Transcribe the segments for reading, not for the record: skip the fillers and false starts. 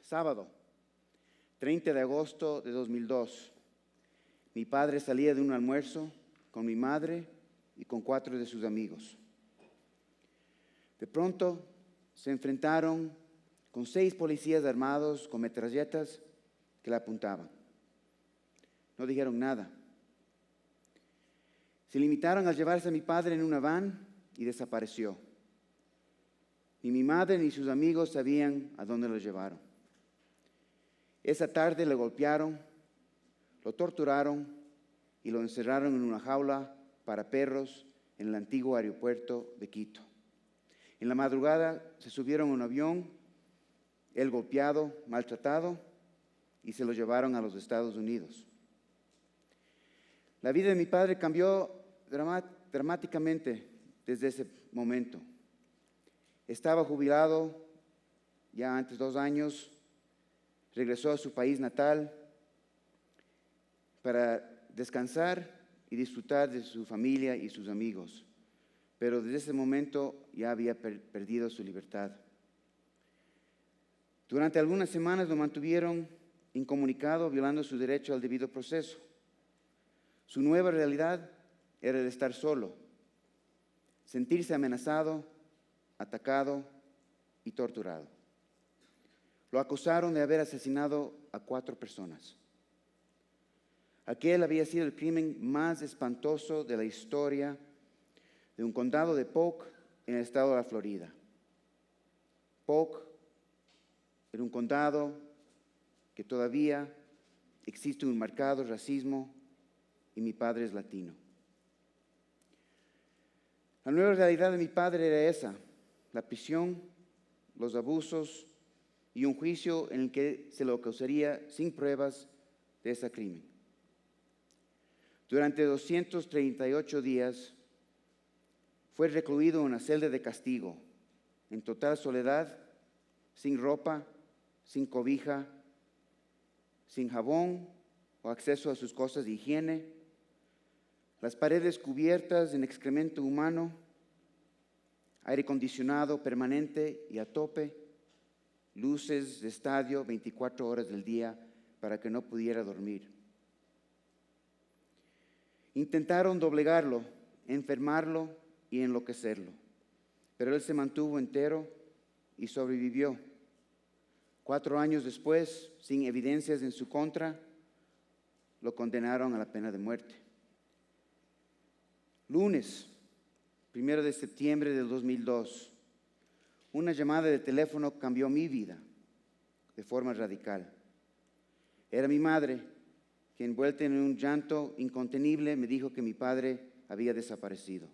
Sábado, 30 de agosto de 2002. Mi padre salía de un almuerzo con mi madre y con 4 de sus amigos. De pronto se enfrentaron con 6 policías armados con metralletas que le apuntaban. No dijeron nada. Se limitaron a llevarse a mi padre en una van y desapareció. Ni mi madre ni sus amigos sabían a dónde lo llevaron. Esa tarde le golpearon, lo torturaron y lo encerraron en una jaula para perros en el antiguo aeropuerto de Quito. En la madrugada se subieron a un avión, él golpeado, maltratado, y se lo llevaron a los Estados Unidos. La vida de mi padre cambió dramáticamente desde ese momento. Estaba jubilado ya antes 2 años, regresó a su país natal para descansar y disfrutar de su familia y sus amigos. Pero desde ese momento ya había perdido su libertad. Durante algunas semanas lo mantuvieron incomunicado, violando su derecho al debido proceso. Su nueva realidad era el estar solo, sentirse amenazado, atacado y torturado. Lo acusaron de haber asesinado a 4 personas. Aquel había sido el crimen más espantoso de la historia de un condado de Polk en el estado de la Florida. Polk era un condado que todavía existe un marcado racismo y mi padre es latino. La nueva realidad de mi padre era esa: la prisión, los abusos y un juicio en el que se lo acusaría sin pruebas de ese crimen. Durante 238 días fue recluido en una celda de castigo, en total soledad, sin ropa, sin cobija, sin jabón o acceso a sus cosas de higiene, las paredes cubiertas en excremento humano, aire acondicionado permanente y a tope, luces de estadio 24 horas del día para que no pudiera dormir. Intentaron doblegarlo, enfermarlo y enloquecerlo, pero él se mantuvo entero y sobrevivió. 4 años después, sin evidencias en su contra, lo condenaron a la pena de muerte. Lunes, 1 de septiembre del 2002, una llamada de teléfono cambió mi vida de forma radical. Era mi madre, que envuelta en un llanto incontenible me dijo que mi padre había desaparecido.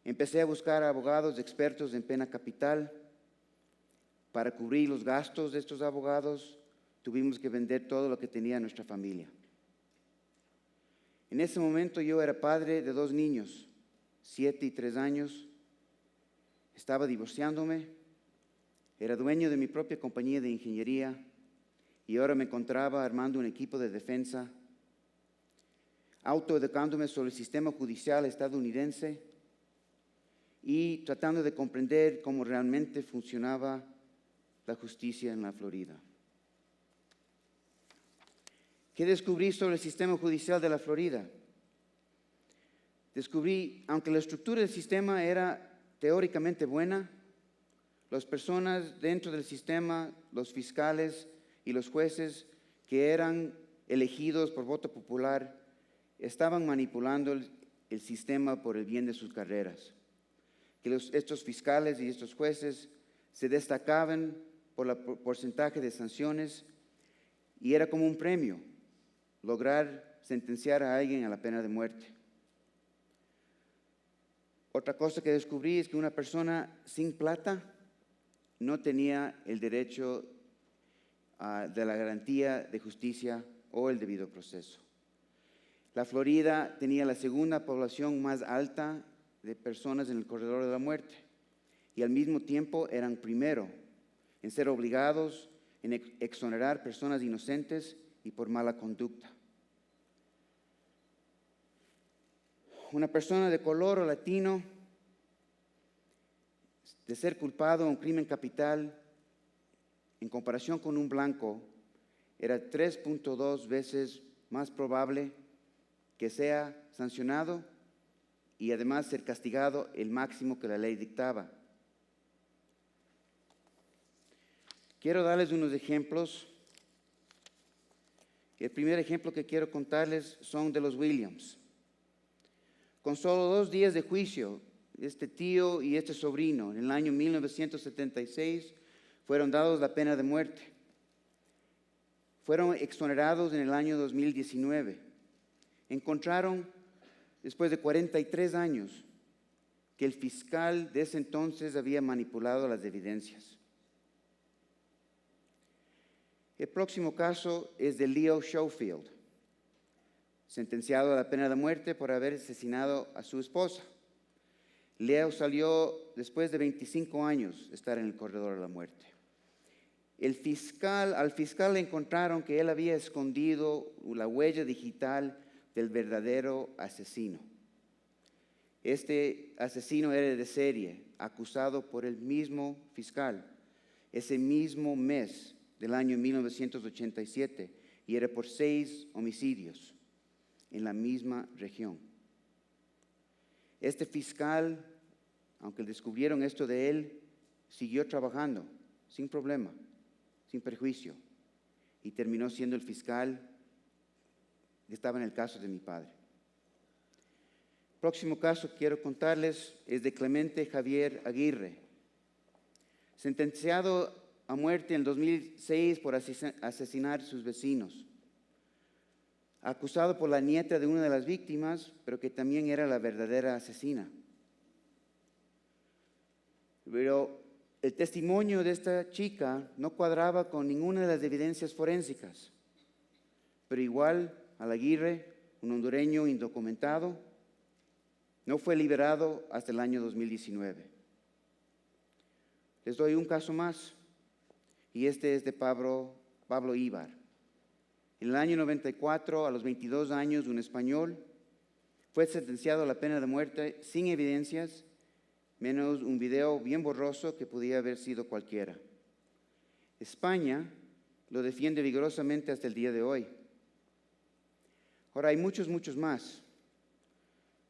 Empecé a buscar a abogados expertos en pena capital. Para cubrir los gastos de estos abogados, tuvimos que vender todo lo que tenía nuestra familia. En ese momento yo era padre de 2 niños, 7 y 3 años. Estaba divorciándome, era dueño de mi propia compañía de ingeniería y ahora me encontraba armando un equipo de defensa, autoeducándome sobre el sistema judicial estadounidense y tratando de comprender cómo realmente funcionaba la justicia en la Florida. ¿Qué descubrí sobre el sistema judicial de la Florida? Descubrí, aunque la estructura del sistema era teóricamente buena, las personas dentro del sistema, los fiscales y los jueces que eran elegidos por voto popular, estaban manipulando el sistema por el bien de sus carreras. Que estos fiscales y estos jueces se destacaban por el porcentaje de sanciones y era como un premio lograr sentenciar a alguien a la pena de muerte. Otra cosa que descubrí es que una persona sin plata no tenía el derecho de la garantía de justicia o el debido proceso. La Florida tenía la segunda población más alta de personas en el corredor de la muerte y al mismo tiempo eran primero en ser obligados en exonerar personas inocentes y por mala conducta. Una persona de color o latino, de ser culpado de un crimen capital, en comparación con un blanco, era 3.2 veces más probable que sea sancionado y además ser castigado el máximo que la ley dictaba. Quiero darles unos ejemplos. El primer ejemplo que quiero contarles son de los Williams. Con solo 2 días de juicio, este tío y este sobrino, en el año 1976, fueron dados la pena de muerte. Fueron exonerados en el año 2019. Encontraron, después de 43 años, que el fiscal de ese entonces había manipulado las evidencias. El próximo caso es de Leo Schofield, sentenciado a la pena de muerte por haber asesinado a su esposa. Leo salió después de 25 años de estar en el corredor de la muerte. Al fiscal le encontraron que él había escondido la huella digital del verdadero asesino. Este asesino era de serie, acusado por el mismo fiscal, ese mismo mes del año 1987, y era por 6 homicidios en la misma región. Este fiscal, aunque descubrieron esto de él, siguió trabajando sin problema, sin perjuicio, y terminó siendo el fiscal que estaba en el caso de mi padre. El próximo caso que quiero contarles es de Clemente Javier Aguirre, sentenciado a muerte en 2006 por asesinar a sus vecinos, acusado por la nieta de una de las víctimas, pero que también era la verdadera asesina. Pero el testimonio de esta chica no cuadraba con ninguna de las evidencias forensicas, pero igual al Aguirre, un hondureño indocumentado, no fue liberado hasta el año 2019. Les doy un caso más, y este es de Pablo Ibar. En el año 94, a los 22 años, un español fue sentenciado a la pena de muerte sin evidencias, menos un video bien borroso que podía haber sido cualquiera. España lo defiende vigorosamente hasta el día de hoy. Ahora, hay muchos más,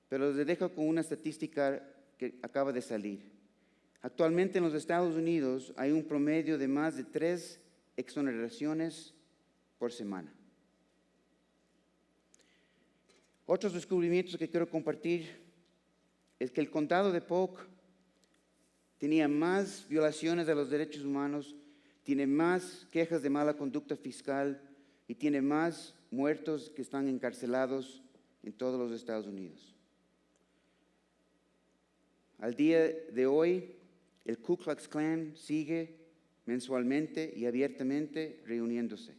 pero les dejo con una estadística que acaba de salir. Actualmente en los Estados Unidos hay un promedio de más de 3 exoneraciones por semana. Otros descubrimientos que quiero compartir es que el condado de Polk tenía más violaciones de los derechos humanos, tiene más quejas de mala conducta fiscal y tiene más muertos que están encarcelados en todos los Estados Unidos. Al día de hoy, el Ku Klux Klan sigue mensualmente y abiertamente reuniéndose.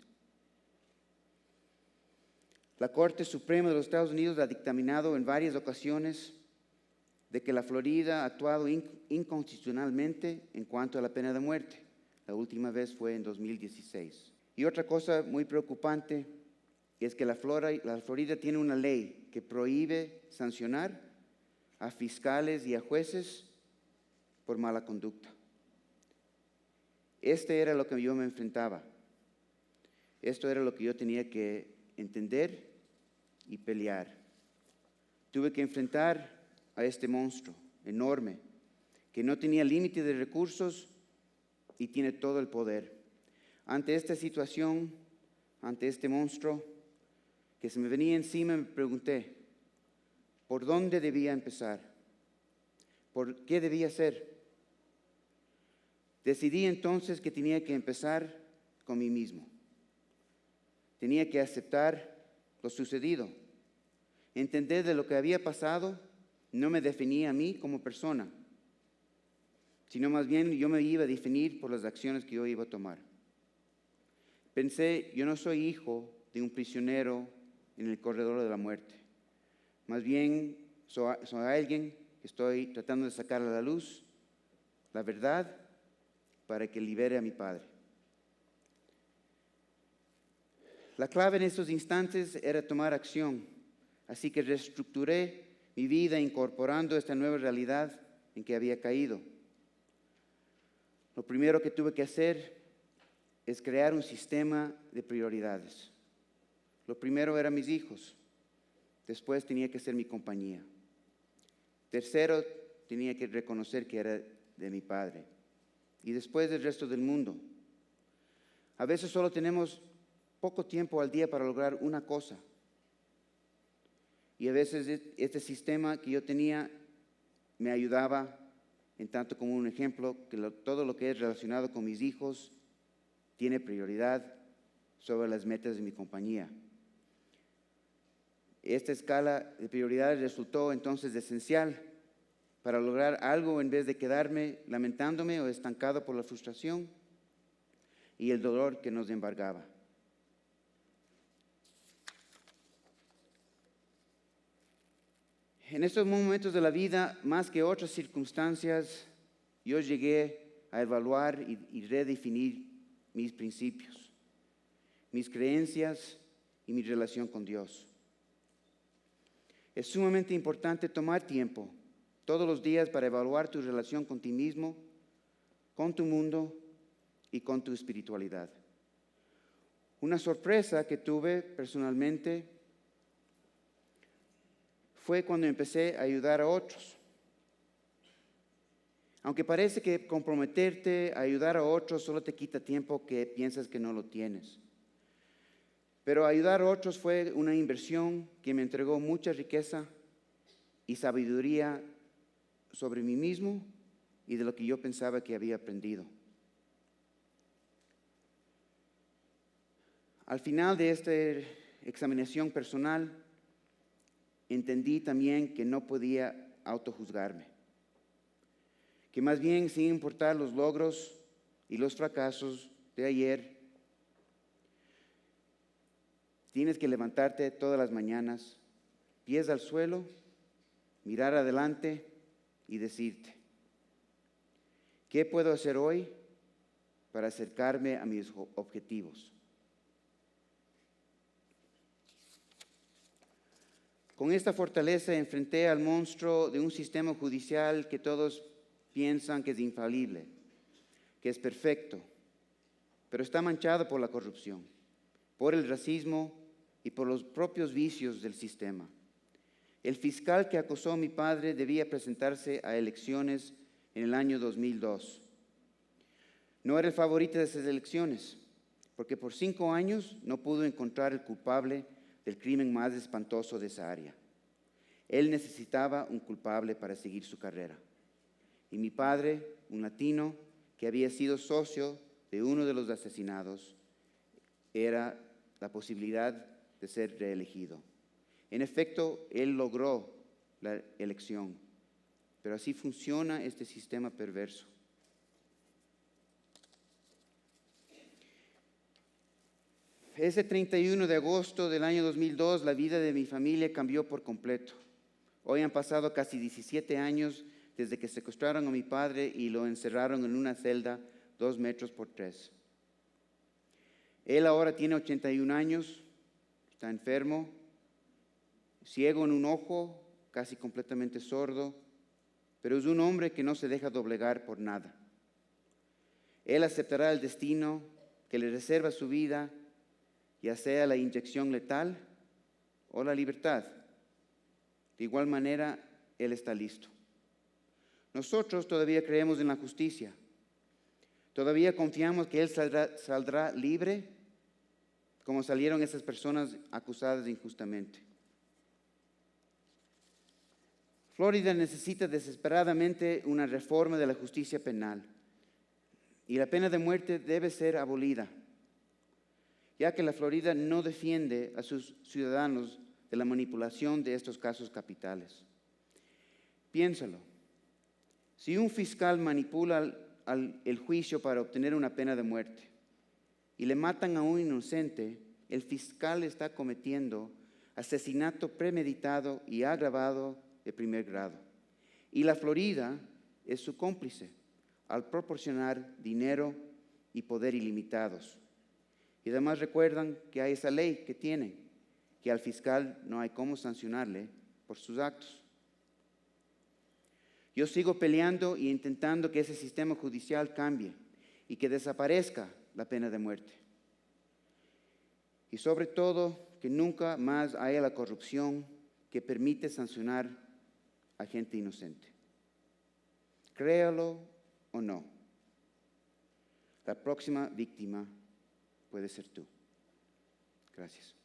La Corte Suprema de los Estados Unidos ha dictaminado en varias ocasiones de que la Florida ha actuado inconstitucionalmente en cuanto a la pena de muerte. La última vez fue en 2016. Y otra cosa muy preocupante es que la Florida tiene una ley que prohíbe sancionar a fiscales y a jueces por mala conducta. Este era lo que yo me enfrentaba. Esto era lo que yo tenía que entender y pelear. Tuve que enfrentar a este monstruo enorme que no tenía límite de recursos y tiene todo el poder. Ante esta situación, ante este monstruo que se me venía encima, me pregunté, ¿por dónde debía empezar? ¿Por qué debía hacer? Decidí entonces que tenía que empezar con mí mismo. Tenía que aceptar lo sucedido. Entender de lo que había pasado no me definía a mí como persona, sino más bien yo me iba a definir por las acciones que yo iba a tomar. Pensé, yo no soy hijo de un prisionero en el corredor de la muerte. Más bien soy alguien que estoy tratando de sacar a la luz la verdad para que libere a mi padre. La clave en estos instantes era tomar acción, así que reestructuré mi vida incorporando esta nueva realidad en que había caído. Lo primero que tuve que hacer es crear un sistema de prioridades. Lo primero eran mis hijos. Después tenía que ser mi compañía. Tercero, tenía que reconocer que era de mi padre. Y después el resto del mundo. A veces solo tenemos poco tiempo al día para lograr una cosa. Y a veces este sistema que yo tenía me ayudaba, en tanto como un ejemplo, que todo lo que es relacionado con mis hijos tiene prioridad sobre las metas de mi compañía. Esta escala de prioridades resultó entonces esencial para lograr algo en vez de quedarme lamentándome o estancado por la frustración y el dolor que nos embargaba. En estos momentos de la vida, más que otras circunstancias, yo llegué a evaluar y redefinir mis principios, mis creencias y mi relación con Dios. Es sumamente importante tomar tiempo todos los días para evaluar tu relación con ti mismo, con tu mundo y con tu espiritualidad. Una sorpresa que tuve personalmente fue cuando empecé a ayudar a otros. Aunque parece que comprometerte a ayudar a otros solo te quita tiempo que piensas que no lo tienes. Pero ayudar a otros fue una inversión que me entregó mucha riqueza y sabiduría sobre mí mismo y de lo que yo pensaba que había aprendido. Al final de esta examinación personal, entendí también que no podía autojuzgarme, que más bien, sin importar los logros y los fracasos de ayer, tienes que levantarte todas las mañanas, pies al suelo, mirar adelante y decirte, ¿qué puedo hacer hoy para acercarme a mis objetivos? Con esta fortaleza enfrenté al monstruo de un sistema judicial que todos piensan que es infalible, que es perfecto, pero está manchado por la corrupción, por el racismo y por los propios vicios del sistema. El fiscal que acusó a mi padre debía presentarse a elecciones en el año 2002. No era el favorito de esas elecciones, porque por 5 años no pudo encontrar el culpable del crimen más espantoso de esa área. Él necesitaba un culpable para seguir su carrera. Y mi padre, un latino que había sido socio de uno de los asesinados, era la posibilidad de ser reelegido. En efecto, él logró la elección, pero así funciona este sistema perverso. Ese 31 de agosto del año 2002, la vida de mi familia cambió por completo. Hoy han pasado casi 17 años desde que secuestraron a mi padre y lo encerraron en una celda 2 metros por 3. Él ahora tiene 81 años, está enfermo, ciego en un ojo, casi completamente sordo, pero es un hombre que no se deja doblegar por nada. Él aceptará el destino que le reserva su vida, ya sea la inyección letal o la libertad. De igual manera, Él está listo. Nosotros todavía creemos en la justicia. Todavía confiamos que Él saldrá libre, como salieron esas personas acusadas injustamente. Florida necesita desesperadamente una reforma de la justicia penal y la pena de muerte debe ser abolida, ya que la Florida no defiende a sus ciudadanos de la manipulación de estos casos capitales. Piénsalo. Si un fiscal manipula el juicio para obtener una pena de muerte y le matan a un inocente, el fiscal está cometiendo asesinato premeditado y agravado de primer grado. Y la Florida es su cómplice al proporcionar dinero y poder ilimitados. Y además recuerdan que hay esa ley que tienen, que al fiscal no hay cómo sancionarle por sus actos. Yo sigo peleando e intentando que ese sistema judicial cambie y que desaparezca la pena de muerte. Y sobre todo, que nunca más haya la corrupción que permite sancionar a gente inocente. Créalo o no, la próxima víctima puede ser tú. Gracias.